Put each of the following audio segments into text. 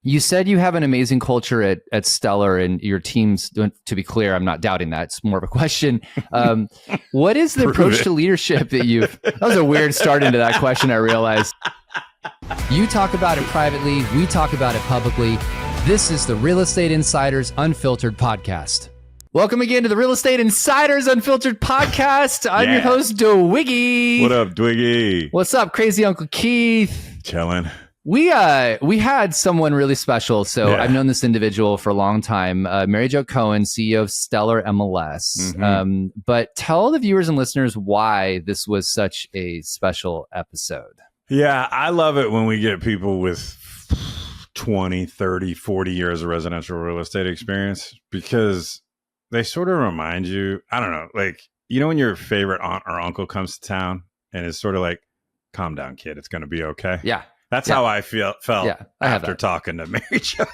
You said you have an amazing culture at Stellar, and your teams, to be clear, I'm not doubting that. It's more of a question. What is the approach to leadership that that was a weird start into that question, I realized. You talk about it privately, we talk about it publicly. This is the Real Estate Insiders Unfiltered podcast. Welcome again to the Real Estate Insiders Unfiltered podcast. I'm your host, Dwiggy. What up, Dwiggy? What's up, crazy Uncle Keith? Chilling. We had someone really special. So I've known this individual for a long time. Merri Jo Cowen, CEO of Stellar MLS. Mm-hmm. But tell the viewers and listeners why this was such a special episode. Yeah, I love it when we get people with 20, 30, 40 years of residential real estate experience, because they sort of remind you, I don't know, like, when your favorite aunt or uncle comes to town and is sort of like, calm down, kid, it's going to be okay. Yeah. That's how I felt after talking to Merri Jo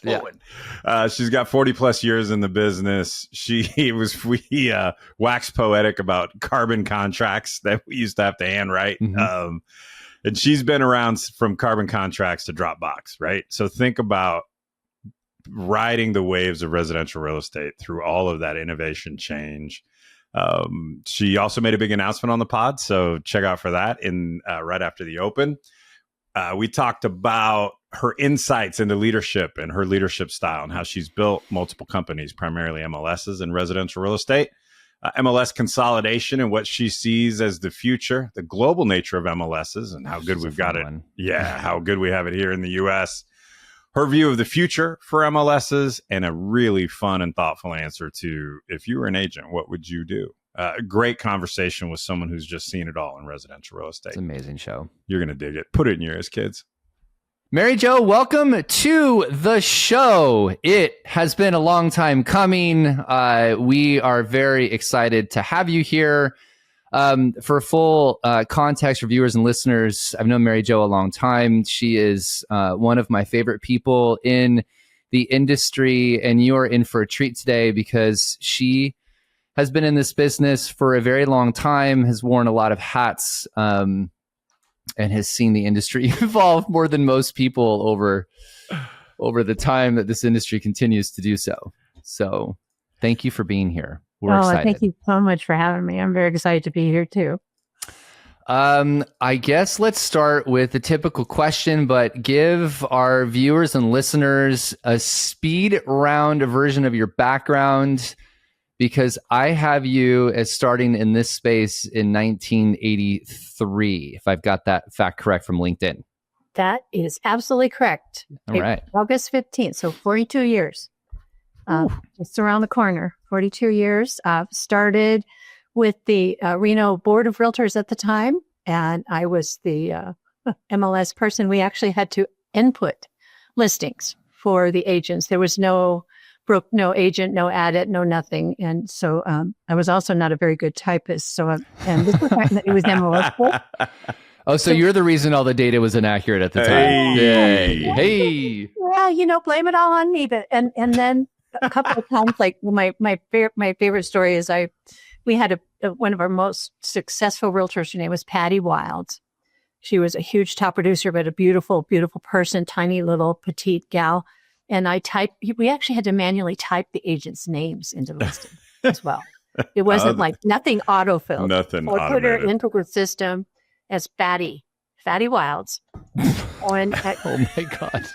Cowen. Yeah. She's got 40 plus years in the business. We waxed poetic about carbon contracts that we used to have to handwrite. Mm-hmm. And she's been around from carbon contracts to Dropbox, right? So think about riding the waves of residential real estate through all of that innovation change. She also made a big announcement on the pod, so check out for that right after the open. We talked about her insights into leadership and her leadership style and how she's built multiple companies, primarily MLSs in residential real estate, MLS consolidation and what she sees as the future, the global nature of MLSs and how good we've got it. Yeah, how good we have it here in the U.S. Her view of the future for MLSs, and a really fun and thoughtful answer to, if you were an agent, what would you do? A great conversation with someone who's just seen it all in residential real estate. It's an amazing show. You're going to dig it. Put it in your ears, kids. Merri Jo, welcome to the show. It has been a long time coming. We are very excited to have you here. For full context for viewers and listeners, I've known Merri Jo a long time. She is one of my favorite people in the industry, and you're in for a treat today because she has been in this business for a very long time, has worn a lot of hats, and has seen the industry evolve more than most people over the time that this industry continues to do so. So thank you for being here. We're excited. Thank you so much for having me. I'm very excited to be here too. I guess let's start with the typical question, but give our viewers and listeners a speed round version of your background, because I have you as starting in this space in 1983, if I've got that fact correct from LinkedIn. That is absolutely correct. All right. August 15th, so 42 years. Just around the corner, 42 years. Started with the Reno Board of Realtors at the time, and I was the MLS person. We actually had to input listings for the agents. There was no agent, no edit, no nothing. And so I was also not a very good typist. So, and this was it was MLS. Oh, so you're the reason all the data was inaccurate at the time. Hey. Yeah, blame it all on me. But and then a couple of times, like my favorite story is we had one of our most successful realtors. Her name was Patty Wild. She was a huge top producer, but a beautiful, beautiful person, tiny little petite gal. And we actually had to manually type the agents' names into the listing as well. It wasn't like nothing autofilled. Nothing or automated. Put her into the system as Fatty Wilds. Oh my God.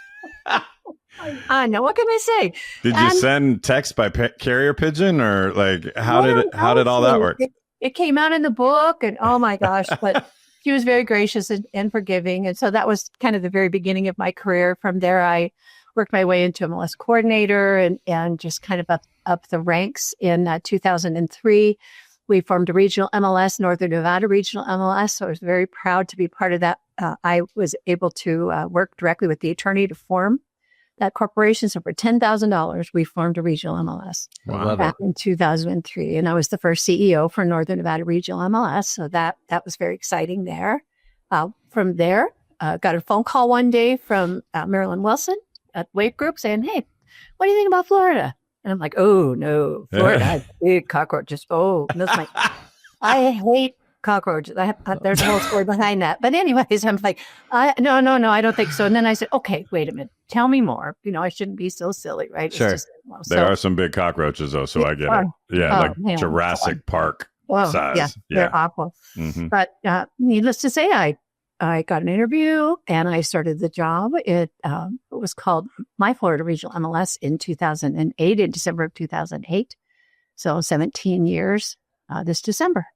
I know. What can I say? Did you send text by carrier pigeon, or like how did all that work? It came out in the book, and oh my gosh! But she was very gracious and forgiving, and so that was kind of the very beginning of my career. From there, I worked my way into MLS coordinator and just kind of up the ranks. In 2003, we formed a regional MLS, Northern Nevada Regional MLS. So I was very proud to be part of that. I was able to work directly with the attorney to form that corporation. So for $10,000, we formed a regional MLS back in 2003. And I was the first CEO for Northern Nevada Regional MLS. So that was very exciting there. From there, got a phone call one day from Marilyn Wilson at Wave Group saying, "Hey, what do you think about Florida?" And I'm like, "Oh no, Florida has big cockroaches. Oh, that's I hate cockroaches. There's a whole story behind that. But anyways, I'm like, no, I don't think so. And then I said, okay, wait a minute. Tell me more. I shouldn't be so silly, right? Sure. There are some big cockroaches, though, so I get it. Yeah, Jurassic Park size. Yeah, they're awful. Mm-hmm. But needless to say, I got an interview and I started the job. It was called My Florida Regional MLS in 2008, in December of 2008. So 17 years this December.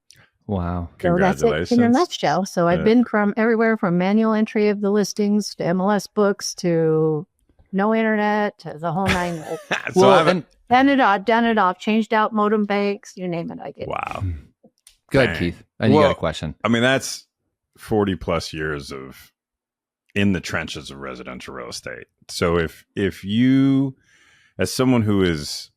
Wow. Congratulations. So that's it in a nutshell. So I've been from everywhere from manual entry of the listings to MLS books to no internet to the whole nine. Done it off, changed out modem banks, you name it, I did. Wow. Go ahead, Keith. And you got a question. I mean, that's 40 plus years of in the trenches of residential real estate. So if you, as someone who is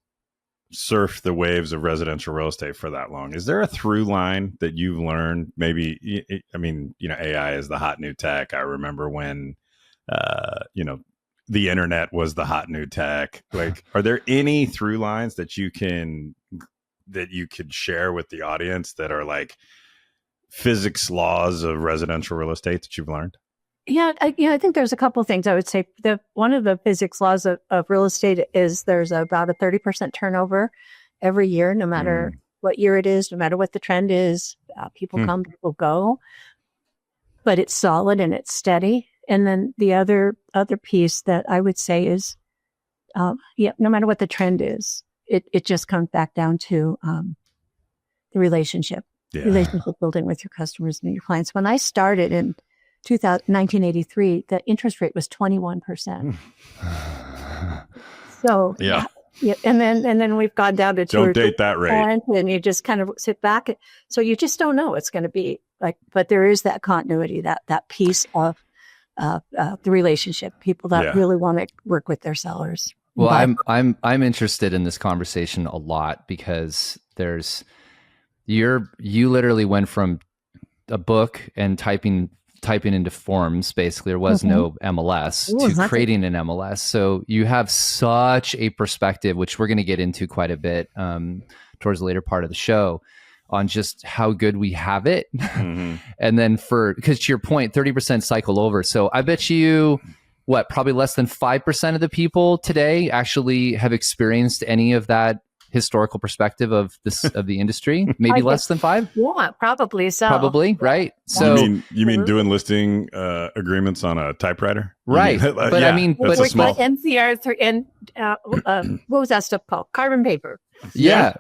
surfed the waves of residential real estate for that long, is there a through line that you've learned? Maybe, I mean, AI is the hot new tech. I remember when, the internet was the hot new tech. Like, are there any through lines that you could share with the audience that are like physics laws of residential real estate that you've learned? Yeah, I think there's a couple of things I would say. One of the physics laws of real estate is there's about a 30% turnover every year, no matter what year it is, no matter what the trend is. People come, people go, but it's solid and it's steady. And then the other piece that I would say is, no matter what the trend is, it just comes back down to the relationship building with your customers and your clients. When I started in 1983, the interest rate was 21%. So and then we've gone down to don't date that rate, and you just kind of sit back. So you just don't know what's going to be like. But there is that continuity, that piece of the relationship. People that really want to work with their sellers. Well, I'm interested in this conversation a lot because you literally went from a book and typing into forms, basically. There was no MLS to creating an MLS. So you have such a perspective, which we're going to get into quite a bit towards the later part of the show, on just how good we have it. And then because to your point, 30% cycle over. So I bet you, probably less than 5% of the people today actually have experienced any of that historical perspective of the industry. Maybe less than 5. Yeah, probably so. Probably, right? So you mean doing listing agreements on a typewriter, right? But I mean, but NCR 3 and what was that stuff called? Carbon paper. Yeah.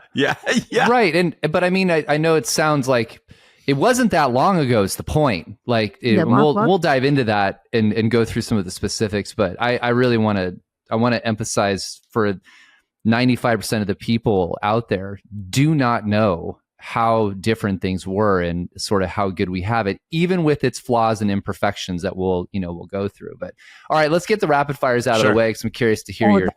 Right. But I mean, I know it sounds like it wasn't that long ago. Is the point? Like we'll dive into that and go through some of the specifics. But I really want to emphasize for 95% of the people out there do not know how different things were and sort of how good we have it, even with its flaws and imperfections that we'll go through. But all right, let's get the rapid fires out of the way, because I'm curious to hear your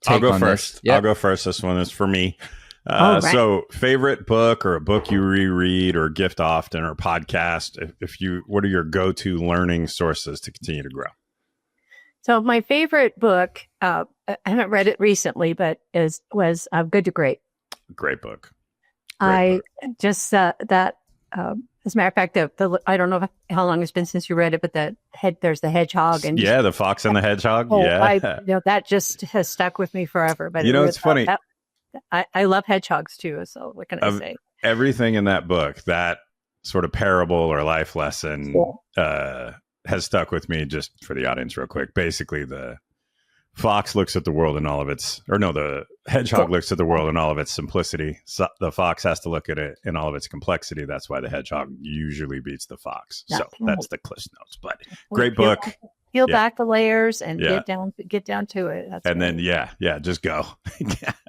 take. I'll go first. Yep. I'll go first. This one is for me. So favorite book or a book you reread or gift often or podcast, what are your go-to learning sources to continue to grow? So my favorite book, I haven't read it recently, but was Good to Great. Great book. Just as a matter of fact, I don't know how long it's been since you read it, but there's the hedgehog and the fox and the hedgehog. That just has stuck with me forever. But it's funny. I love hedgehogs too. So what can I say? Everything in that book, that sort of parable or life lesson, has stuck with me. Just for the audience real quick, basically the fox looks at the world in all of the hedgehog looks at the world in all of its simplicity. So the fox has to look at it in all of its complexity. That's why the hedgehog usually beats the fox. So that's the Cliff Notes, but great book. Peel back the layers and get down to it. Just go.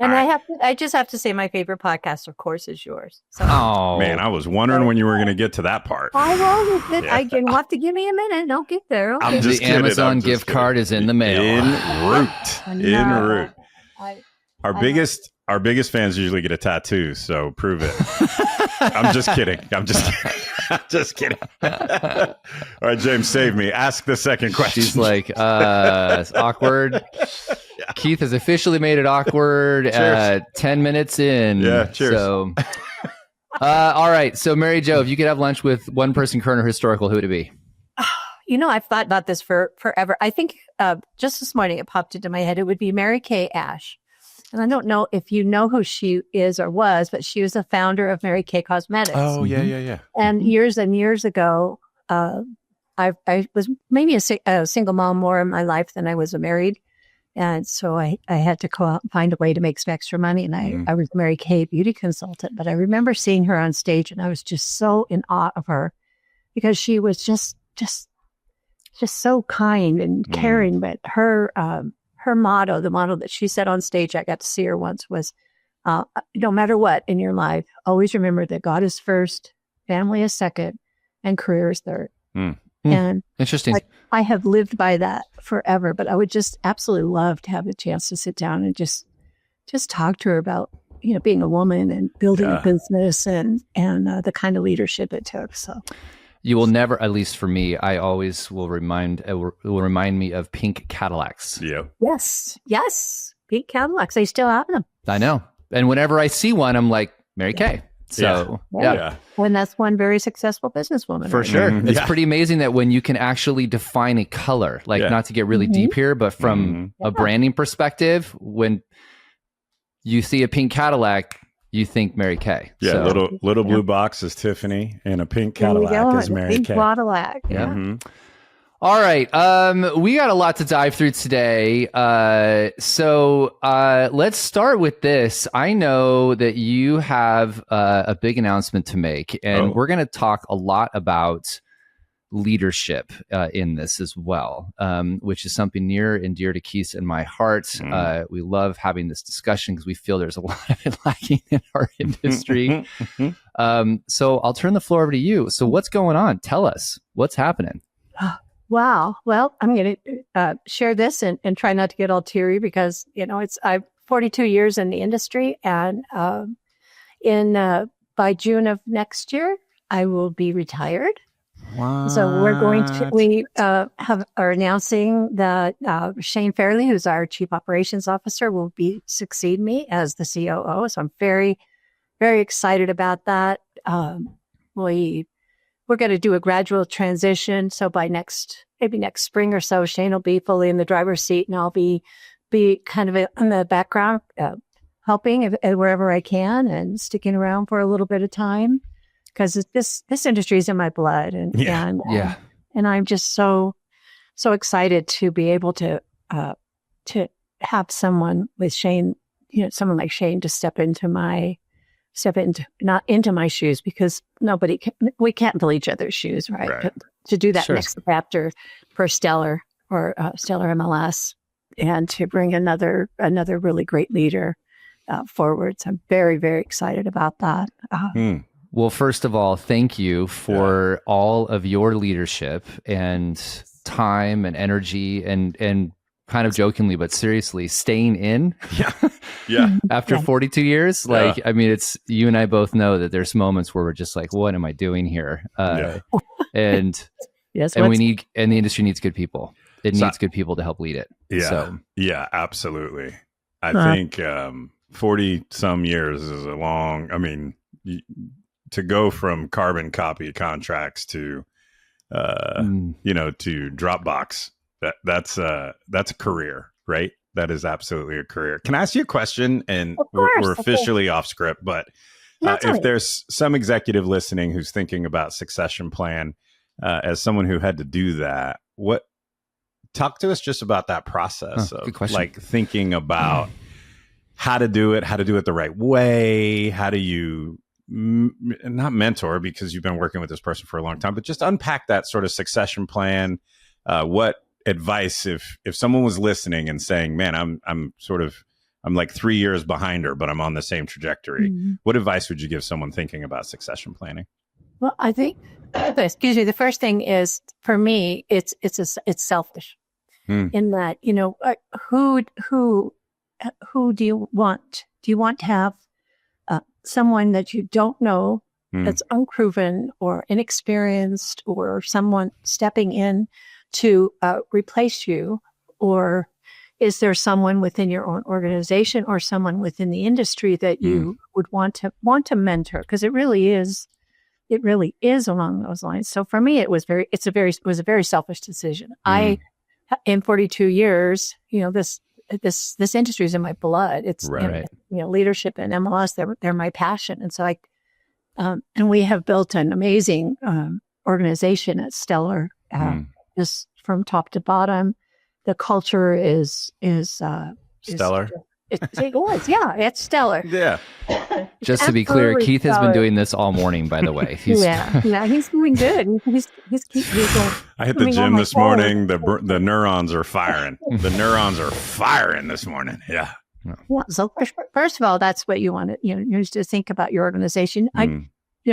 And I just have to say my favorite podcast, of course, is yours. So. Oh man, I was wondering when you were going to get to that part. I will. You'll have to give me a minute. I'll get there. Okay. I'm just kidding. Amazon gift card is in the mail. En route. Our biggest fans usually get a tattoo, so prove it. I'm just kidding. All right, James, save me. Ask the second question. She's like, it's awkward. Keith has officially made it awkward at 10 minutes in. Yeah, cheers. So All right. So, Merri Jo, if you could have lunch with one person, current or historical, who would it be? I've thought about this for forever. I think just this morning it popped into my head. It would be Mary Kay Ash. And I don't know if you know who she is or was, but she was the founder of Mary Kay Cosmetics. Oh, yeah. And years ago, I was maybe a single mom more in my life than I was married. And so I had to go out and find a way to make some extra money. And I was a Mary Kay beauty consultant. But I remember seeing her on stage and I was just so in awe of her because she was just so kind and caring. But her motto, the motto that she said on stage, I got to see her once, was no matter what in your life, always remember that God is first, family is second, and career is third. And interesting. I have lived by that forever, but I would just absolutely love to have a chance to sit down and just talk to her about, being a woman and building a business and the kind of leadership it took. So you will never, at least for me, I always will remind me of pink Cadillacs. Yeah. Yes. Pink Cadillacs. I still have them. I know. And whenever I see one, I'm like, Mary Kay. So, yeah. And that's one very successful businesswoman. For sure. It's pretty amazing that when you can actually define a color, not to get really deep here, but from a branding perspective, when you see a pink Cadillac, you think Mary Kay. Yeah, so, little blue box is Tiffany, and a pink Cadillac is Mary Kay. Pink Cadillac. Yeah. Mm-hmm. All right. We got a lot to dive through today. So let's start with this. I know that you have a big announcement to make, and we're going to talk a lot about leadership in this as well, which is something near and dear to Keith and my heart. We love having this discussion because we feel there's a lot of it lacking in our industry. So I'll turn the floor over to you. So what's going on? Tell us what's happening. Wow. Well, I'm going to share this and try not to get all teary because, I've 42 years in the industry, and by June of next year, I will be retired. Wow. So we are announcing that Shane Fairley, who's our Chief Operations Officer, will succeed me as the COO. So I'm very, very excited about that. We're going to do a gradual transition. So by maybe next spring or so, Shane will be fully in the driver's seat, and I'll be kind of in the background, helping wherever I can and sticking around for a little bit of time because this industry is in my blood, and I'm just so excited to be able to have someone with Shane, someone like Shane to step into not into my shoes, because we can't fill each other's shoes, right? But to do that next chapter for Stellar or Stellar MLS, and to bring another really great leader forward. So I'm very, very excited about that. Well, first of all, thank you for all of your leadership and time and energy and kind of jokingly, but seriously, staying in. After 42 years, I mean, it's you and I both know that there's moments where we're just like, what am I doing here? And the industry needs good people. It needs good people to help lead it. Yeah, absolutely. I think 40 some years is a long, to go from carbon copy contracts to, to Dropbox. That's a career, right? That is absolutely a career. Can I ask you a question? And we're officially off script, but if there's some executive listening who's thinking about succession plan, as someone who had to do that, talk to us just about that process of thinking about how to do it the right way. How do you not mentor, because you've been working with this person for a long time, but just unpack that sort of succession plan. What advice, if someone was listening and saying, man, I'm like 3 years behind her, but I'm on the same trajectory. What advice would you give someone thinking about succession planning? Well, I think, the first thing is, for me, it's selfish in that, who do you want? Do you want to have someone that you don't know, that's unproven or inexperienced, or someone stepping in to replace you? Or, is there someone within your own organization or someone within the industry that you would want to mentor? Because it really is along those lines. So for me, it was a very selfish decision. In 42 years, this industry is in my blood. It's right. Leadership and MLS, they're my passion. And so and we have built an amazing organization at Stellar, just from top to bottom. The culture is Stellar. It's stellar. Yeah. Just to be clear, Keith has been doing this all morning, by the way. He's doing good. He's I hit the gym this morning. The neurons are firing. The neurons are firing this morning. Yeah. So first of all, that's what you want to, you need to think about your organization.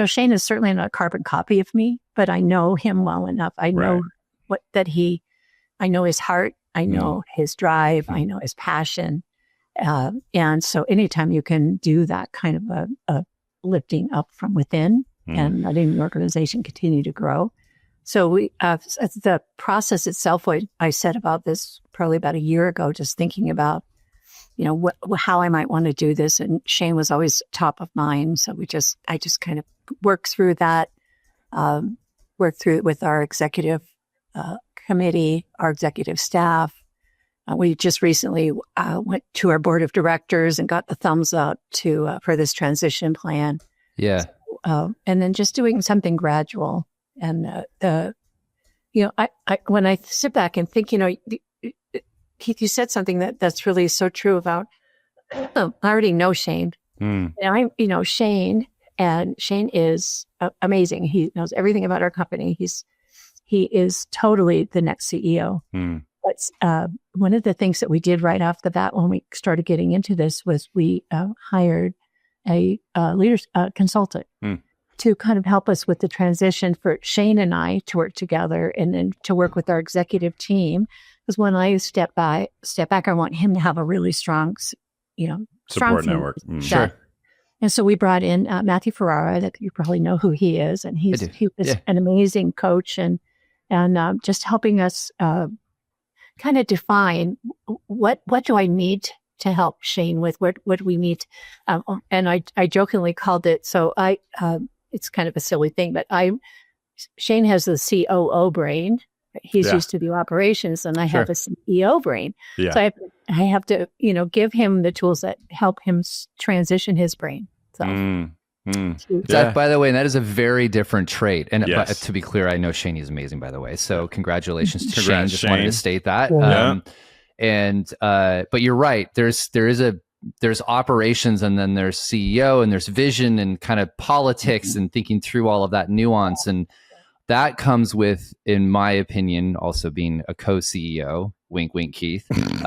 Shane is certainly not a carbon copy of me, but I know him well enough. I know I know his heart. I know his drive. I know his passion. And so anytime you can do that kind of a lifting up from within and letting the organization continue to grow. So the process itself, I said about this probably about a year ago, just thinking about, how I might want to do this. And Shane was always top of mind. So I just kind of worked through that, worked through it with our executive committee, our executive staff. We just recently went to our board of directors and got the thumbs up for this transition plan. Yeah. So, and then just doing something gradual. And when I sit back and think, Keith, you said something that's really so true about. I already know Shane, and Shane, and Shane is amazing. He knows everything about our company. He is totally the next CEO. But one of the things that we did right off the bat when we started getting into this was we hired a consultant to kind of help us with the transition for Shane and I to work together and then to work with our executive team. Because when I step back, I want him to have a really strong, support network. Sure. And so we brought in Matthew Ferrara, that you probably know who he is, and he was an amazing coach and just helping us kind of define what do I need to help Shane with, what do we need, and I jokingly called it. So it's kind of a silly thing, but Shane has the COO brain. He's used to do operations, and I have a CEO brain. Yeah. So I have to, give him the tools that help him transition his brain. So, by the way, that is a very different trait. And to be clear, I know Shane is amazing, by the way. So congratulations to Shane. Just wanted to state that. But you're right. There's operations, and then there's CEO, and there's vision, and kind of politics, and thinking through all of that nuance. And that comes with, in my opinion, also being a co-CEO, wink, wink, Keith, comes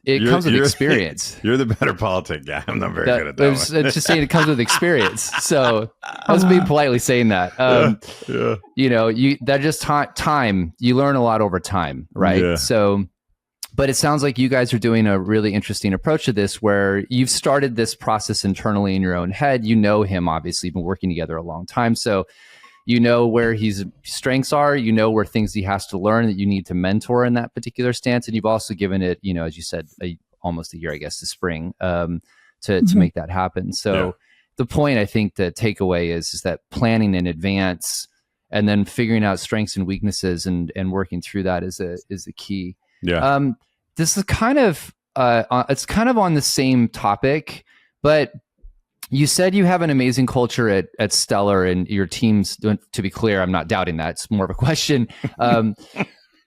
with experience. You're the better politic guy. I'm not very good at that. It's just saying it comes with experience. So I was being politely saying that. That just time. You learn a lot over time, right? Yeah. So, but it sounds like you guys are doing a really interesting approach to this, where you've started this process internally in your own head. You know him, obviously, been working together a long time. So you know where his strengths are, you know where things he has to learn that you need to mentor in that particular stance. And you've also given it, as you said, almost a year, I guess, to spring to make that happen. So the point, I think, the takeaway is that planning in advance and then figuring out strengths and weaknesses and working through that is the key. Yeah. This is kind of it's kind of on the same topic, but you said you have an amazing culture at Stellar, and your teams. To be clear, I'm not doubting that. It's more of a question.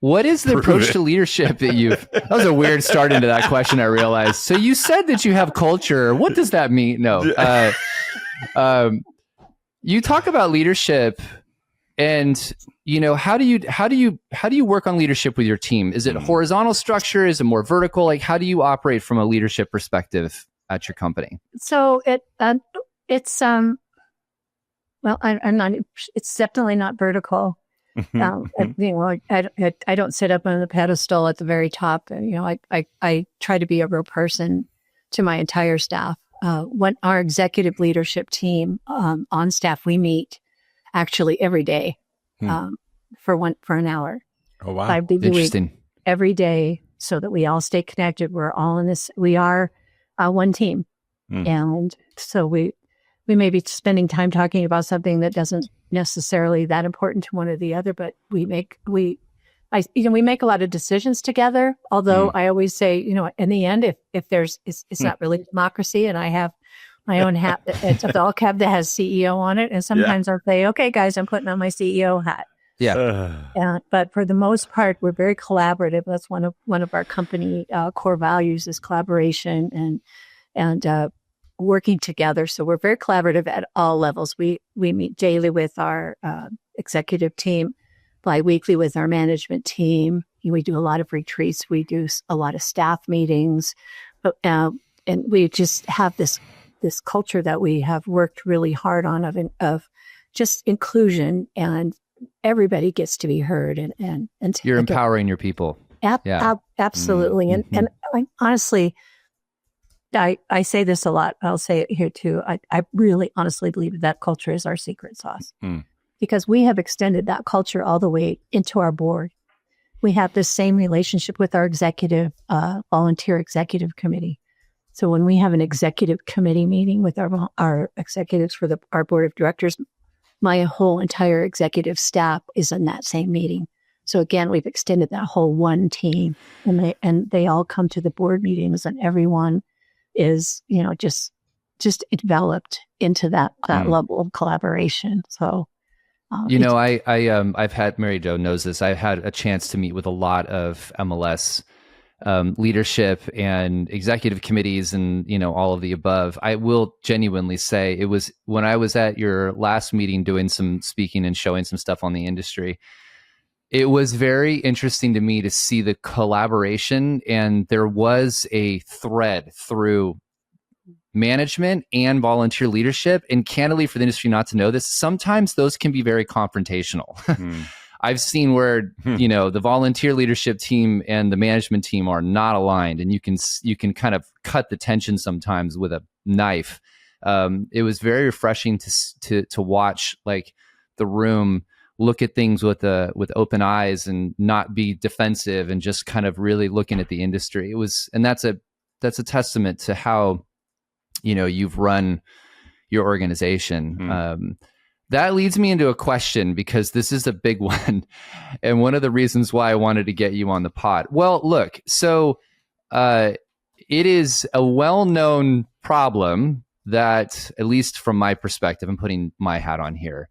What is the approach to leadership that you've? That was a weird start into that question, I realized. So you said that you have culture. What does that mean? No. You talk about leadership. And how do you work on leadership with your team? Is it horizontal structure? Is it more vertical? Like, how do you operate from a leadership perspective at your company? So I'm not. It's definitely not vertical. I don't sit up on the pedestal at the very top. I try to be a real person to my entire staff. When our executive leadership team on staff, we meet actually every day for an hour. Oh, wow. 5 days a week. every day so that we all stay connected. We're all in this. We are one team. And so we may be spending time talking about something that doesn't necessarily that important to one or the other, but we make a lot of decisions together. Although I always say, in the end, if it's not really democracy, and I have my own hat, it's a bell cap that has CEO on it. And sometimes I'll say, okay, guys, I'm putting on my CEO hat. Yeah. But for the most part, we're very collaborative. That's one of our company core values is collaboration and working together. So we're very collaborative at all levels. We meet daily with our executive team, bi-weekly with our management team. We do a lot of retreats. We do a lot of staff meetings, and we just have this culture that we have worked really hard on of just inclusion, and everybody gets to be heard. And you're empowering your people. Absolutely. Mm-hmm. And I, honestly, I say this a lot. I'll say it here too. I really honestly believe that culture is our secret sauce because we have extended that culture all the way into our board. We have the same relationship with our executive, volunteer executive committee. So when we have an executive committee meeting with our executives for our board of directors, my whole entire executive staff is in that same meeting. So again, we've extended that whole one team, and they all come to the board meetings, and everyone is, just developed into that level of collaboration. So, I've had, Merri Jo knows this, I've had a chance to meet with a lot of MLS leadership and executive committees and, all of the above. I will genuinely say it was when I was at your last meeting doing some speaking and showing some stuff on the industry. It was very interesting to me to see the collaboration, and there was a thread through management and volunteer leadership. And candidly, for the industry not to know this, sometimes those can be very confrontational. I've seen where, the volunteer leadership team and the management team are not aligned, and you can kind of cut the tension sometimes with a knife. It was very refreshing to watch like the room look at things with open eyes and not be defensive and just kind of really looking at the industry. And that's a testament to how, you've run your organization. That leads me into a question, because this is a big one. And one of the reasons why I wanted to get you on the pod. Well, look, so it is a well-known problem that, at least from my perspective, I'm putting my hat on here.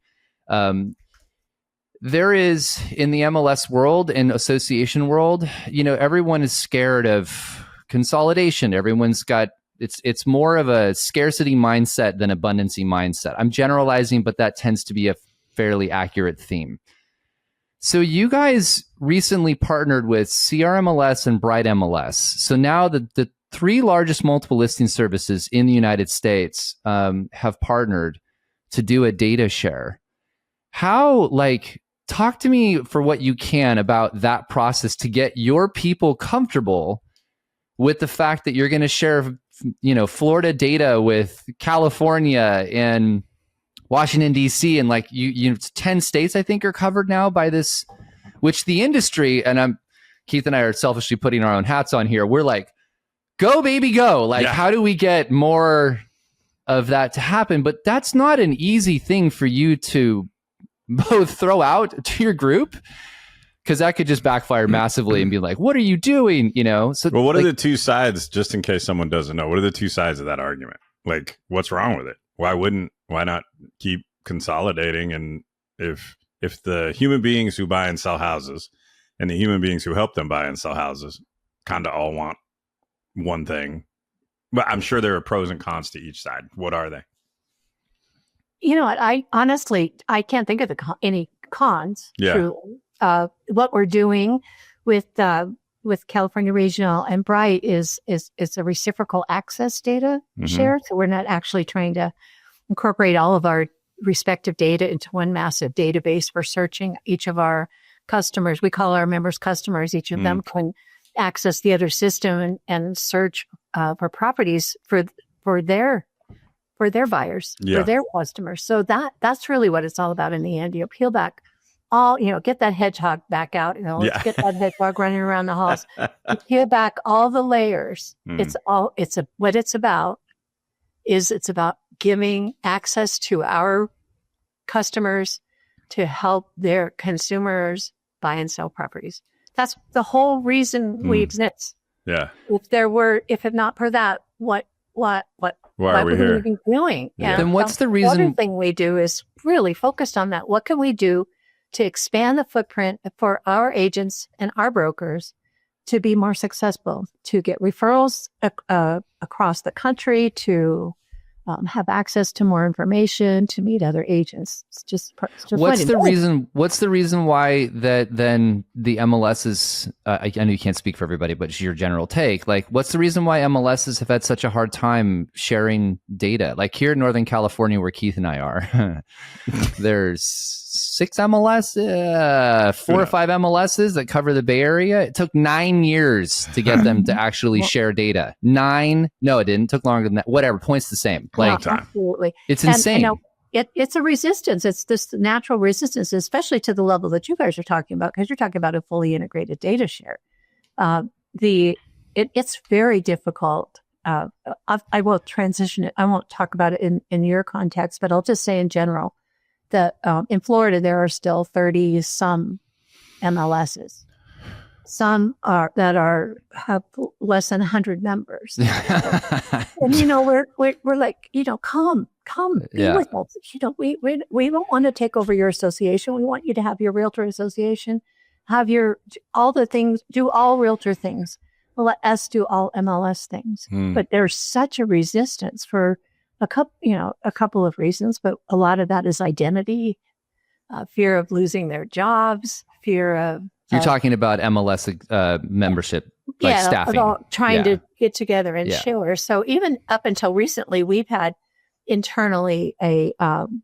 There is, in the MLS world and association world, everyone is scared of consolidation. Everyone's got, it's more of a scarcity mindset than abundancy mindset. I'm generalizing, but that tends to be a fairly accurate theme. So you guys recently partnered with CRMLS and BrightMLS. So now the three largest multiple listing services in the United States have partnered to do a data share. How, talk to me for what you can about that process to get your people comfortable with the fact that you're going to share, Florida data with California and Washington, D.C. and 10 states, I think, are covered now by this, which the industry, and Keith and I are selfishly putting our own hats on here. We're like, go baby, go. How do we get more of that to happen? But that's not an easy thing for you to both throw out to your group, because that could just backfire massively and be like, what are you doing? So, well, what are the two sides, just in case someone doesn't know, what are the two sides of that argument? What's wrong with it? Why not keep consolidating? And if the human beings who buy and sell houses and the human beings who help them buy and sell houses kind of all want one thing, but I'm sure there are pros and cons to each side. What are they? I honestly, I can't think of any cons. Yeah. Truly. What we're doing with California Regional and Bright is a reciprocal access data share. So we're not actually trying to incorporate all of our respective data into one massive database. We're searching each of our customers. We call our members customers. Each of them can access the other system and search for properties for their buyers, for their customers. So that's really what it's all about in the end. You peel back get that hedgehog back out. Let's get that hedgehog running around the halls. Peel back all the layers. What it's about is it's about giving access to our customers to help their consumers buy and sell properties. That's the whole reason we exist. Yeah. If not for that, why are we here? Be doing? Yeah. Then what's the reason? The other thing we do is really focused on that. What can we do to expand the footprint for our agents and our brokers to be more successful, to get referrals across the country, to have access to more information, to meet other agents? It's just what's the reason? What's the reason why that then the MLSs? I know you can't speak for everybody, but your general take. Like, what's the reason why MLSs have had such a hard time sharing data? Like here in Northern California, where Keith and I are, there's 6 MLS, 4 or 5 MLSs that cover the Bay Area. It took 9 years to get them to actually share data. 9? No, it didn't. It took longer than that. Whatever. Point's the same. Like, absolutely. It's insane. It's a resistance. It's this natural resistance, especially to the level that you guys are talking about, because you're talking about a fully integrated data share. It's very difficult. I will transition it. I won't talk about it in your context, but I'll just say in general that in Florida, there are still 30 some MLSs. Some have less than 100 members. And, we're like, come be with us. We don't want to take over your association. We want you to have your realtor association, have all the things, do all realtor things. Let us do all MLS things. But there's such a resistance for a couple of reasons, but a lot of that is identity, fear of losing their jobs, fear of... You're talking about MLS membership, like staffing. Trying to get together and share. So even up until recently, we've had internally a kind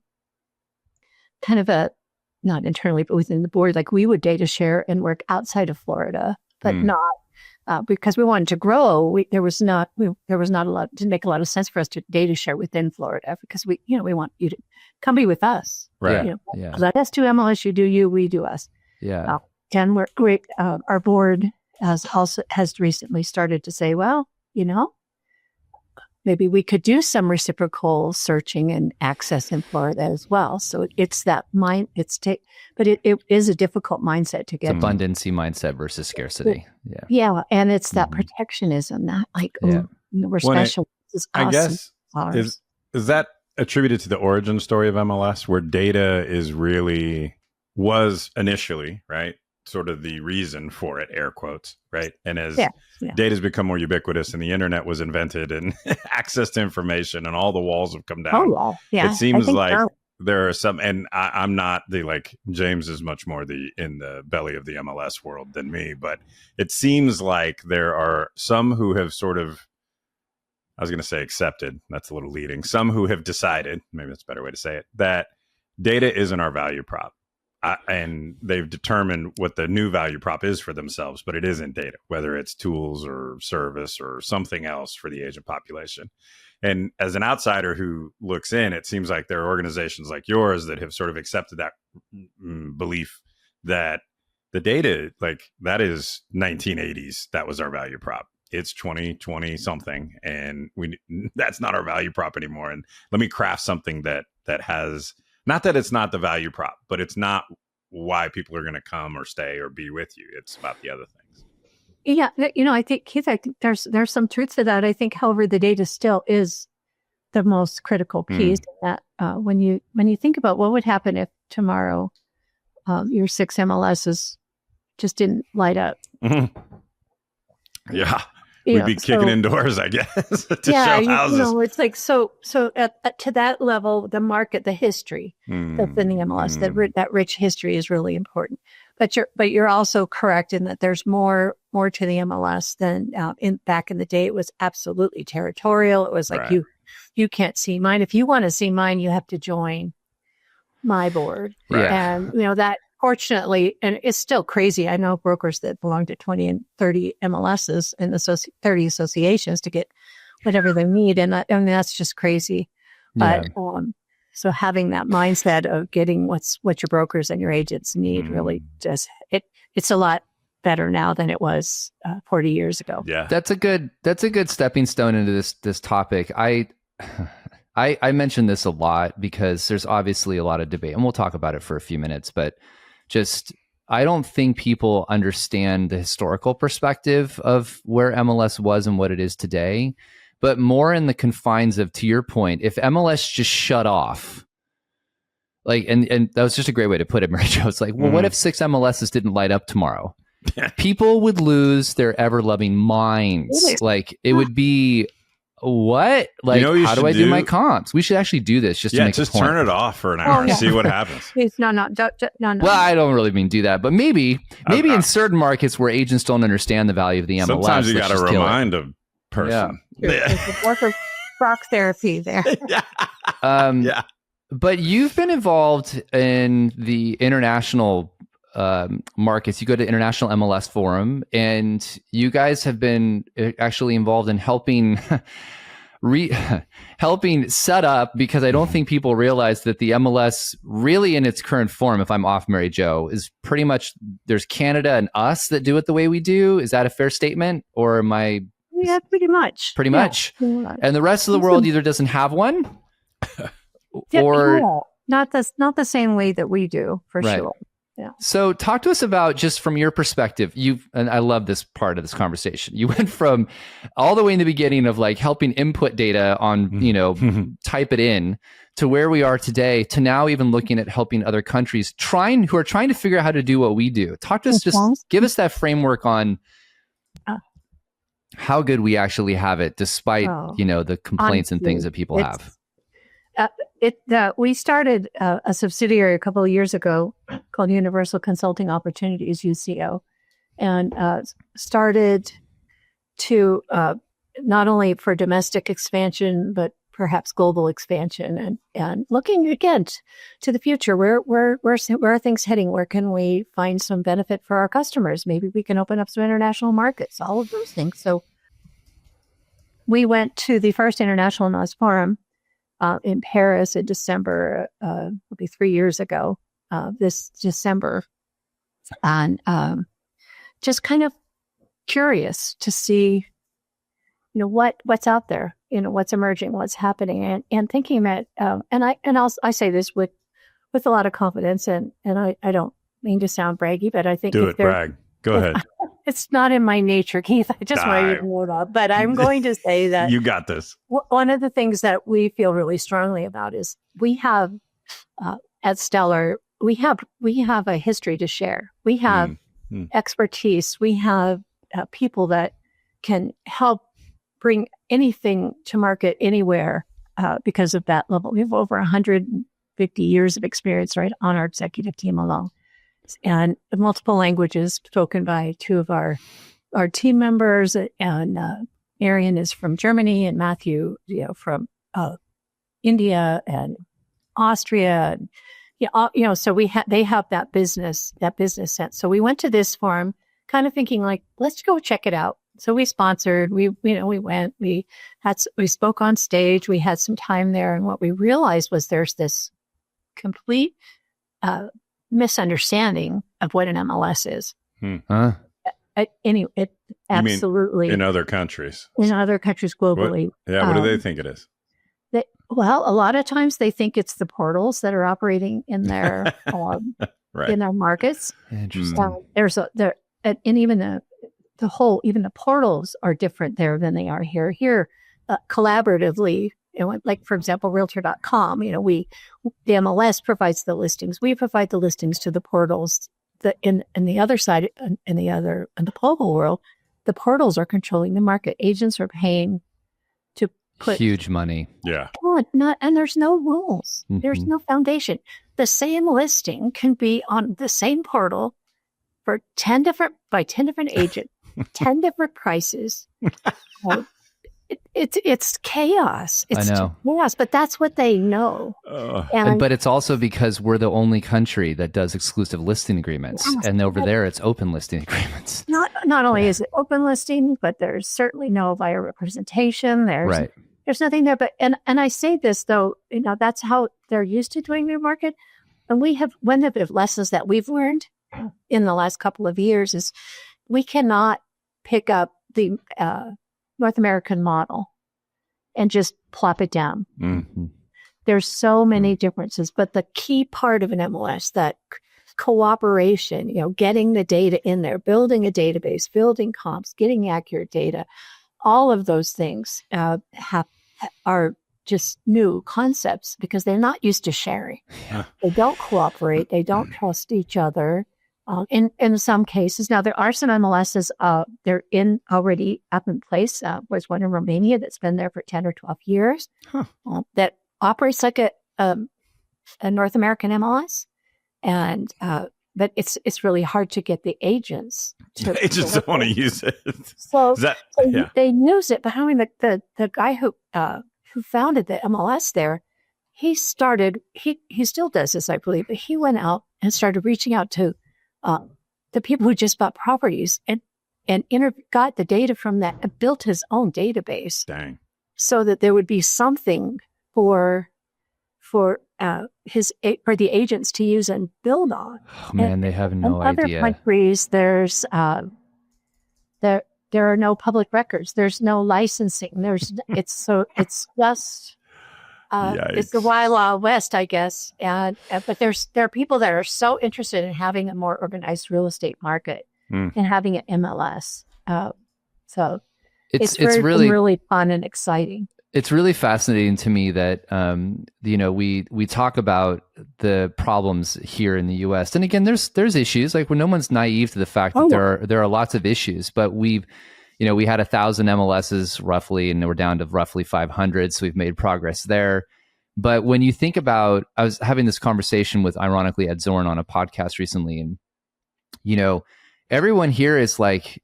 of not internally, but within the board, like we would data share and work outside of Florida, but not because we wanted to grow. There was not a lot, didn't make a lot of sense for us to data share within Florida because we want you to come be with us. Right. Let us do MLS, you do you, we do us. Yeah. And our board has recently started to say, well, maybe we could do some reciprocal searching and access in Florida as well. So it's that but it is a difficult mindset to get. It's abundancy mindset versus scarcity. Yeah. And it's that protectionism, that we're special. This is I awesome. guess, is that attributed to the origin story of MLS, where data was initially, right? Sort of the reason for it, air quotes, right? And as data has become more ubiquitous and the internet was invented and access to information and all the walls have come down. It seems like there are some, and I'm not James is much more in the belly of the MLS world than me, but it seems like there are some who have sort of, I was going to say accepted, that's a little leading, some who have decided, maybe that's a better way to say it, that data isn't our value prop. And they've determined what the new value prop is for themselves, but it isn't data, whether it's tools or service or something else for the agent population. And as an outsider who looks in, it seems like there are organizations like yours that have sort of accepted that belief that the data, that is 1980s, that was our value prop. It's 2020 something, and that's not our value prop anymore. And let me craft something that has... Not that it's not the value prop, but it's not why people are going to come or stay or be with you. It's about the other things. Yeah, I think, Keith, there's some truth to that. I think, however, the data still is the most critical piece. That when you think about what would happen if tomorrow your 6 MLSs just didn't light up. Mm-hmm. Yeah. We'd be kicking indoors, I guess, to show houses. It's like, so to that level, the market, the history of the MLS, that rich history is really important. But you're also correct in that there's more to the MLS than back in the day. It was absolutely territorial. It was like, you can't see mine. If you want to see mine, you have to join my board. Right. And, that fortunately, and it's still crazy. I know brokers that belong to 20 and 30 MLSs and 30 associations to get whatever they need. And that's just crazy. But So having that mindset of getting what your brokers and your agents need really does it's a lot better now than it was 40 years ago. Yeah, that's a good stepping stone into this topic. I mention this a lot because there's obviously a lot of debate, and we'll talk about it for a few minutes. But just I don't think people understand the historical perspective of where MLS was and what it is today. But more in the confines of, to your point, if MLS just shut off, like, and that was just a great way to put it, Merri Jo. It's like, well, what if 6 MLSs didn't light up tomorrow? People would lose their ever-loving minds. Really? Like, it would be, what? Like, how do I do my comps? We should actually do this just to make a point. Turn it off for an hour and see what happens. No. Well, I don't really mean do that, but maybe in certain markets where agents don't understand the value of the MLS. Sometimes you got to remind a person. There's a work of rock therapy there. But you've been involved in the international markets. You go to International MLS Forum, and you guys have been actually involved in helping helping set up, because I don't think people realize that the MLS really in its current form, if I'm off, Merri Jo, is pretty much there's Canada and us that do it the way we do. Is that a fair statement? Or am I... Yeah, pretty much. Pretty much. And the rest of the world either doesn't have one or not the same way that we do, for sure. Yeah. So talk to us about, just from your perspective, and I love this part of this conversation. You went from all the way in the beginning of like helping input data on, type it in, to where we are today, to now even looking at helping other countries who are trying to figure out how to do what we do. Talk to us, just give us that framework on how good we actually have it, despite, the complaints and things that people have. We started a subsidiary a couple of years ago called Universal Consulting Opportunities, UCO, and started to not only for domestic expansion, but perhaps global expansion, and looking again to the future. Where are things heading? Where can we find some benefit for our customers? Maybe we can open up some international markets, all of those things. So we went to the first International MLS Forum in Paris in December, it'll be 3 years ago, this December. And just kind of curious to see, what's out there, what's emerging, what's happening, and thinking that, I say this with a lot of confidence, and I don't mean to sound braggy, but I think brag. Go ahead. It's not in my nature, Keith. I just want to hold up, but I'm going to say that you got this. One of the things that we feel really strongly about is we have at Stellar, we have a history to share. We have expertise. We have people that can help bring anything to market anywhere because of that level. We have over 150 years of experience, right, on our executive team alone. And multiple languages spoken by 2 of our team members, and Marion is from Germany, and Matthew, from India and Austria. So they have that business sense. So we went to this forum, kind of thinking like, let's go check it out. So we sponsored. We went. We spoke on stage. We had some time there, and what we realized was there's this complete misunderstanding of what an MLS is. It absolutely, in other countries. In other countries globally. What do they think it is? A lot of times they think it's the portals that are operating in their in their markets. Interesting. Even the portals are different there than they are here. Here, collaboratively, like, for example, Realtor.com, the MLS provides the listings. We provide the listings to the portals. In the other side, in the global world, the portals are controlling the market. Agents are paying to put huge money. Yeah. And there's no rules. Mm-hmm. There's no foundation. The same listing can be on the same portal for 10 different agents, 10 different prices. It's chaos. It's chaos, but that's what they know. But it's also because we're the only country that does exclusive listing agreements, and over there it's open listing agreements. Not only is it open listing, but there's certainly no buyer representation. There's There's nothing there. But and I say this though, that's how they're used to doing their market. And one of the lessons that we've learned in the last couple of years is we cannot pick up the North American model and just plop it down. Mm-hmm. There's so many differences, but the key part of an MLS, that cooperation, getting the data in there, building a database, building comps, getting accurate data, all of those things are just new concepts because they're not used to sharing. Yeah. They don't cooperate. They don't trust each other. In some cases, now there are some MLSs, they're already up in place. There's one in Romania that's been there for 10 or 12 years that operates like a North American MLS. And, but it's really hard to get the agents to. Agents don't want to use it. So they use it. But I mean, the guy who founded the MLS there, he still does this, I believe, but he went out and started reaching out to the people who just bought properties and got the data from that and built his own database. Dang. So that there would be something for the agents to use and build on. Oh man, they have no idea. In other countries, there's there are no public records. There's no licensing. It's just it's the Wild Wild West, I guess. But there are people that are so interested in having a more organized real estate market and having an MLS. So it's really fun and exciting. It's really fascinating to me that we talk about the problems here in the U.S. And again, there's issues. Like, when no one's naive to the fact that there are lots of issues. But we had 1,000 MLSs roughly, and we're down to roughly 500. So we've made progress there. But when you think about, I was having this conversation with, ironically, Ed Zorn on a podcast recently, and everyone here is like,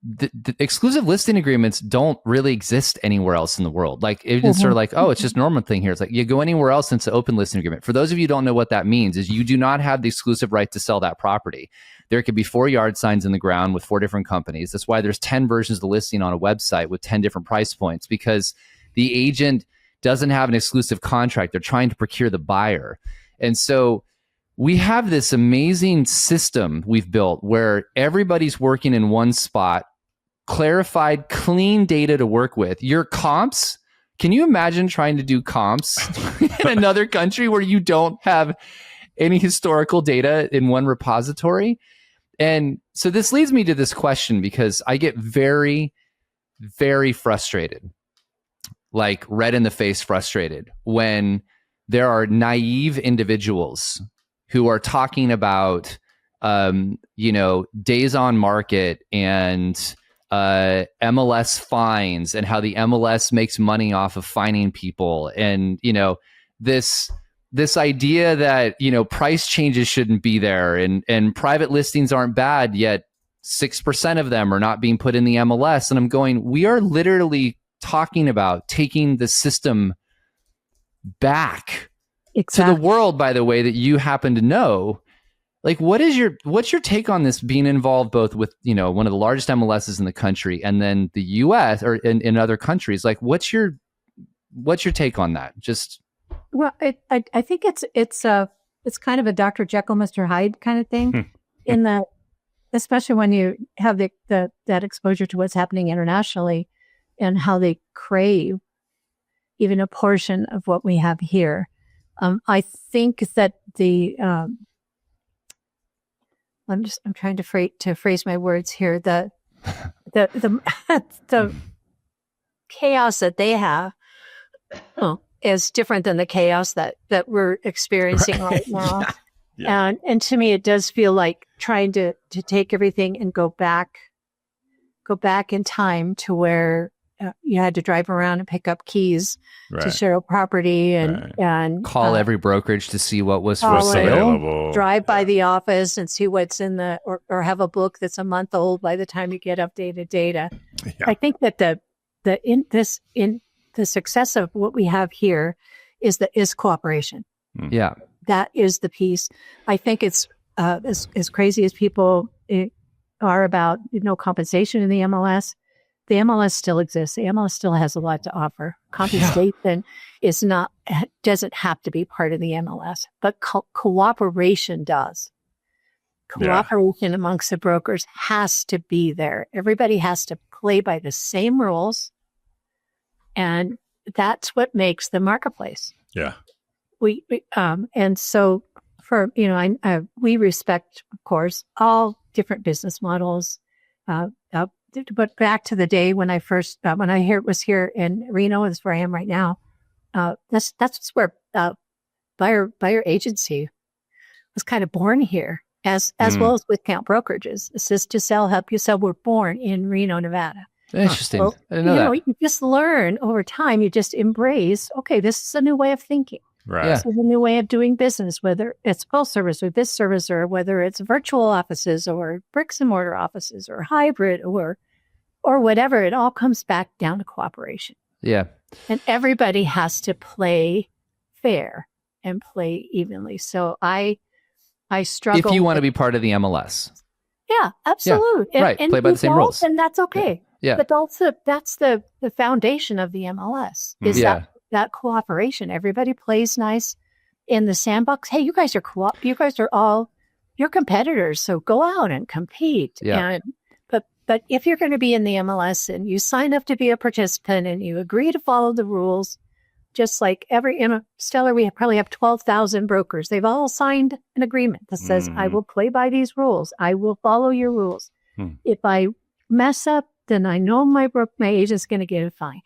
the exclusive listing agreements don't really exist anywhere else in the world. Like, agents are like, oh, it's just a normal thing here. It's like, you go anywhere else, it's an open listing agreement. For those of you who don't know what that means, is you do not have the exclusive right to sell that property. There could be 4 yard signs in the ground with 4 different companies. That's why there's 10 versions of the listing on a website with 10 different price points, because the agent doesn't have an exclusive contract. They're trying to procure the buyer. And so we have this amazing system we've built where everybody's working in one spot, clarified, clean data to work with. Your comps, can you imagine trying to do comps in another country where you don't have any historical data in one repository? And so this leads me to this question, because I get very, very frustrated, like red in the face frustrated, when there are naive individuals who are talking about, days on market and MLS fines and how the MLS makes money off of fining people. And, this idea that, price changes shouldn't be there, and private listings aren't bad, yet 6% of them are not being put in the MLS. And I'm going, we are literally talking about taking the system back to the world, by the way, that you happen to know. Like, what's your take on this, being involved both with, one of the largest MLSs in the country and then the US or in other countries? Like, what's your take on that? Well, I think it's kind of a Dr. Jekyll, Mr. Hyde kind of thing, especially when you have that exposure to what's happening internationally and how they crave even a portion of what we have here. I think that I'm trying to phrase my words here. The chaos that they have is different than the chaos that we're experiencing right now. Yeah. And to me, it does feel like trying to take everything and go back in time to where you had to drive around and pick up keys to share a property and call every brokerage to see what was for sale. Drive by the office and see what's in or have a book that's a month old by the time you get updated data. Yeah. I think that the success of what we have here is cooperation. Yeah, that is the piece. I think it's as crazy as people are about no compensation in the MLS. the MLS still exists. The MLS still has a lot to offer. Compensation doesn't have to be part of the MLS, but cooperation does. Cooperation amongst the brokers has to be there. Everybody has to play by the same rules, and that's what makes the marketplace. Yeah. And so we respect, of course, all different business models. But back to the day when I was here in Reno, is where I am right now. That's where buyer agency was kind of born here, as well as with account brokerages. Assist to sell, help you sell. We're born in Reno, Nevada. Interesting. So, I didn't know that. You just learn over time. You just embrace. Okay, this is a new way of thinking. Right. This is a new way of doing business, whether it's full service or this service, or whether it's virtual offices or bricks and mortar offices or hybrid or whatever. It all comes back down to cooperation. Yeah. And everybody has to play fair and play evenly. So I struggle. If you want to be part of the MLS. Yeah, absolutely. Yeah, right. And play by the same rules. And that's okay. Yeah. But also that's the foundation of the MLS is that cooperation. Everybody plays nice in the sandbox. Hey, you guys are all your competitors, so go out and compete. Yeah. But if you're going to be in the MLS and you sign up to be a participant and you agree to follow the rules, just like in Stellar, we probably have 12,000 brokers. They've all signed an agreement that says, I will play by these rules. I will follow your rules. If I mess up, then I know my agent's going to get a fine.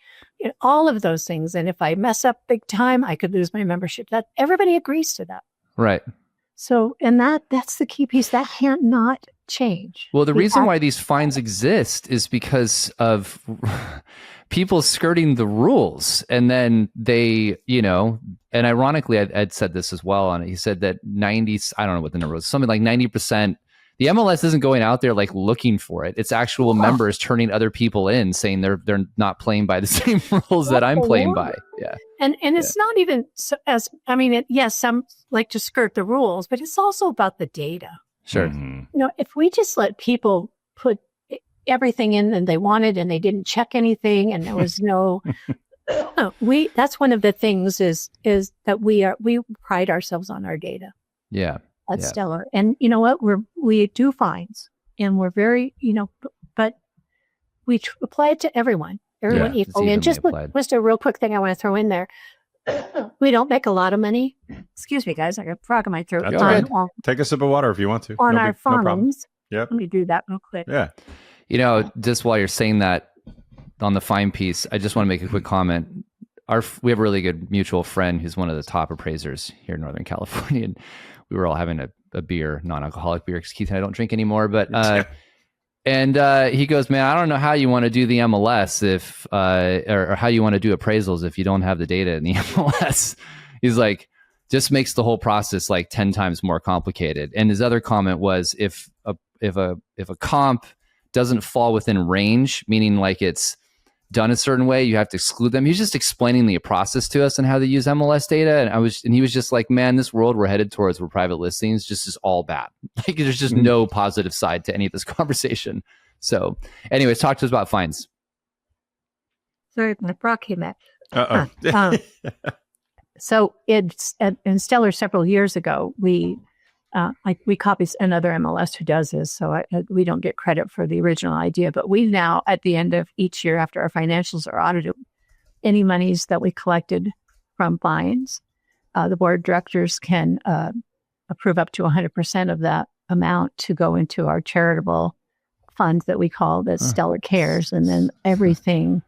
All of those things. And if I mess up big time, I could lose my membership. That everybody agrees to that. Right. So, and that's the key piece. That can't not change. Well, the reason why these fines exist is because of people skirting the rules. And then they, and ironically, Ed said this as well on it. He said that I don't know what the number was, something like 90%. The MLS isn't going out there like looking for it. It's actual members turning other people in, saying they're not playing by the same rules that I'm playing by. Yeah, and it's not even yes, some like to skirt the rules, but it's also about the data. Sure. If we just let people put everything in and they wanted and they didn't check anything and there was no, that's one of the things is that we pride ourselves on our data. Yeah. That's Stellar. And you know what? We do fines and we're very, but we apply it to everyone equally. And just a real quick thing I want to throw in there. We don't make a lot of money. Excuse me, guys. I got a frog in my throat. Take a sip of water if you want to. On our fines. Yep. Let me do that real quick. Yeah. Just while you're saying that on the fine piece, I just want to make a quick comment. We have a really good mutual friend who's one of the top appraisers here in Northern California. And we were all having a beer, non-alcoholic beer, because Keith and I don't drink anymore. But and he goes, man, I don't know how you want to do the MLS or how you want to do appraisals if you don't have the data in the MLS. He's like, just makes the whole process like 10 times more complicated. And his other comment was, if a comp doesn't fall within range, meaning like it's done a certain way, you have to exclude them. He's just explaining the process to us and how they use MLS data. And he was just like, man, this world we're headed towards where private listings just is all bad. Like there's just no positive side to any of this conversation. So anyways, talk to us about fines. Sorry, my frog came back. So it's in Stellar several years ago, we copy another MLS who does this, so we don't get credit for the original idea. But we now, at the end of each year, after our financials are audited, any monies that we collected from fines, the board of directors can approve up to 100% of that amount to go into our charitable fund that we call the Stellar Cares, and then everything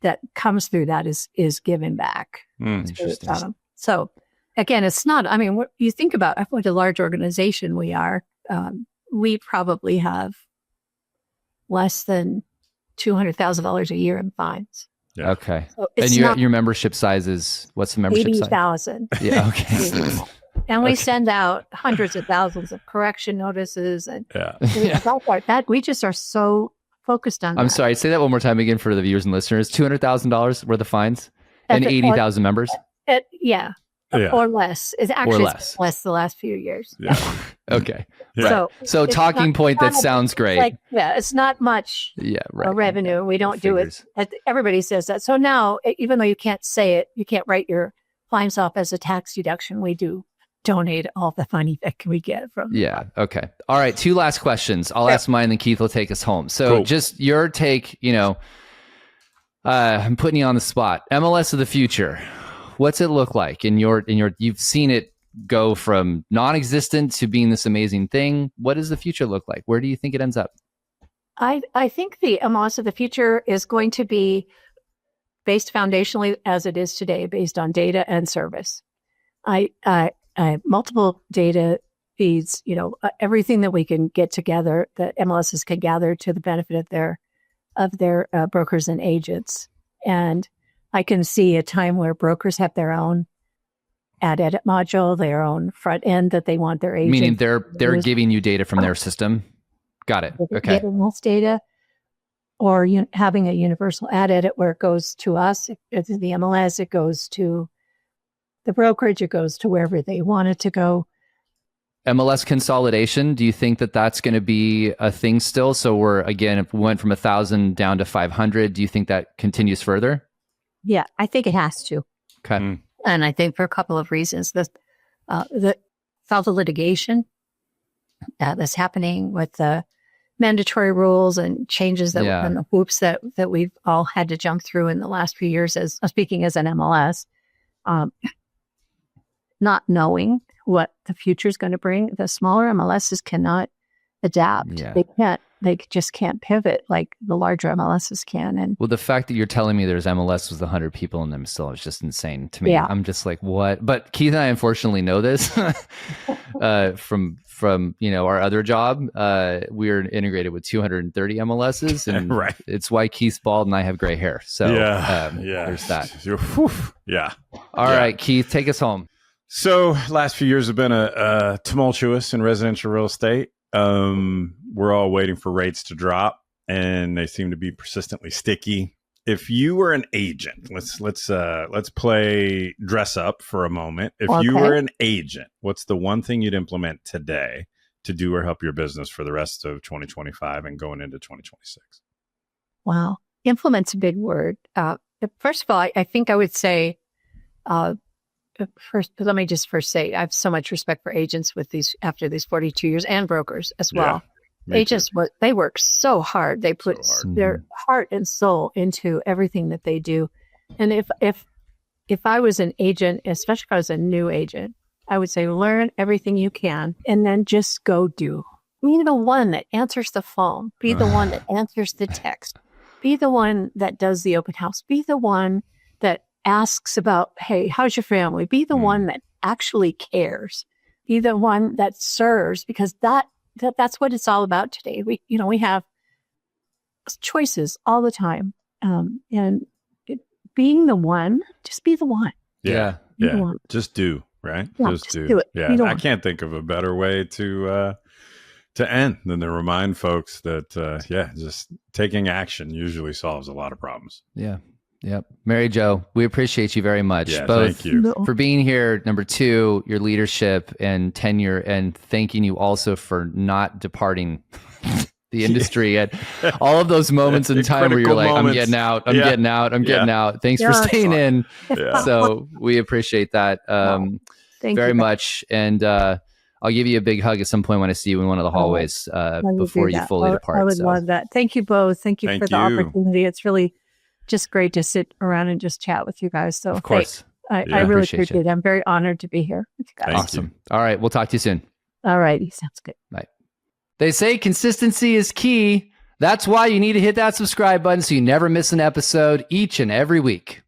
that comes through that is given back. Interesting. So. Again, it's not, you think about what a large organization we are, we probably have less than $200,000 a year in fines. Yeah. Okay. So and your membership size is, what's the membership 80,000. size? Yeah, okay. And we send out hundreds of thousands of correction notices. And we just are so focused on that. I'm sorry, say that one more time again for the viewers and listeners. $200,000 worth of fines and 80,000 members? Yeah. or less. It's actually less the last few years. Yeah. Okay. Yeah. So talking point that sounds great. It's not much revenue. We don't do it. Everybody says that. So now, even though you can't say it, you can't write your fines off as a tax deduction. We do donate all the money that we get from. Yeah. Okay. All right. 2 last questions. I'll ask mine, then Keith will take us home. So just your take, I'm putting you on the spot. MLS of the future. What's it look like in your, you've seen it go from non-existent to being this amazing thing. What does the future look like? Where do you think it ends up? I think the MLS of the future is going to be based foundationally as it is today, based on data and service. Multiple data feeds, everything that we can get together that MLSs can gather to the benefit of their brokers and agents. And I can see a time where brokers have their own ad edit module, their own front end that they want their agent. Meaning they're giving you data from their system. Got it. Okay. MLS data, or having a universal ad edit where it goes to us, it's the MLS, it goes to the brokerage, it goes to wherever they want it to go. MLS consolidation, do you think that that's going to be a thing still? So if we went from 1,000 down to 500, do you think that continues further? Yeah, I think it has to. Okay. And I think for a couple of reasons. All the litigation that's happening with the mandatory rules and changes and the hoops that we've all had to jump through in the last few years, as speaking as an MLS, not knowing what the future is going to bring. The smaller MLSs cannot adapt. Yeah. They just can't pivot like the larger MLSs can. And the fact that you're telling me there's MLS with 100 people in them still is just insane to me. Yeah. I'm just like, what? But Keith and I unfortunately know this from our other job. We're integrated with 230 MLSs, and right. It's why Keith's bald and I have gray hair. So there's that. Yeah. All right, Keith, take us home. So last few years have been a tumultuous in residential real estate. We're all waiting for rates to drop, and they seem to be persistently sticky. If you were an agent, let's play dress up for a moment. If you were an agent, what's the one thing you'd implement today to do or help your business for the rest of 2025 and going into 2026? Wow. Implement's a big word. First of all, I think I would say, let me just say, I have so much respect for agents after these 42 years, and brokers as well. Agents, they work so hard. They put their heart and soul into everything that they do. And if I was an agent, especially if I was a new agent, I would say, learn everything you can and then just go do. Be the one that answers the phone. Be the one that answers the text. Be the one that does the open house. Be the one that asks about, hey, how's your family? Be the one that actually cares. Be the one that serves, because that's what it's all about today. We have choices all the time. Being the one, just be the one. Yeah. Just do, right? Yeah, just do it. Yeah. I can't think of a better way to end than to remind folks that, just taking action usually solves a lot of problems. Yeah. Yep. Merri Jo, we appreciate you very much. Yeah, both thank you. For being here. Number 2, your leadership and tenure, and thanking you also for not departing the industry at all of those moments in time where you're like, I'm getting out. Thanks for staying in. Yeah. So we appreciate that very much. And I'll give you a big hug at some point when I see you in one of the hallways before you fully depart. I would love that. Thank you both. Thank you for the opportunity. It's really just great to sit around and just chat with you guys. So of course, I really appreciate it. I'm very honored to be here with you guys. Awesome. All right. We'll talk to you soon. All righty. Sounds good. Bye. They say consistency is key. That's why you need to hit that subscribe button so you never miss an episode each and every week.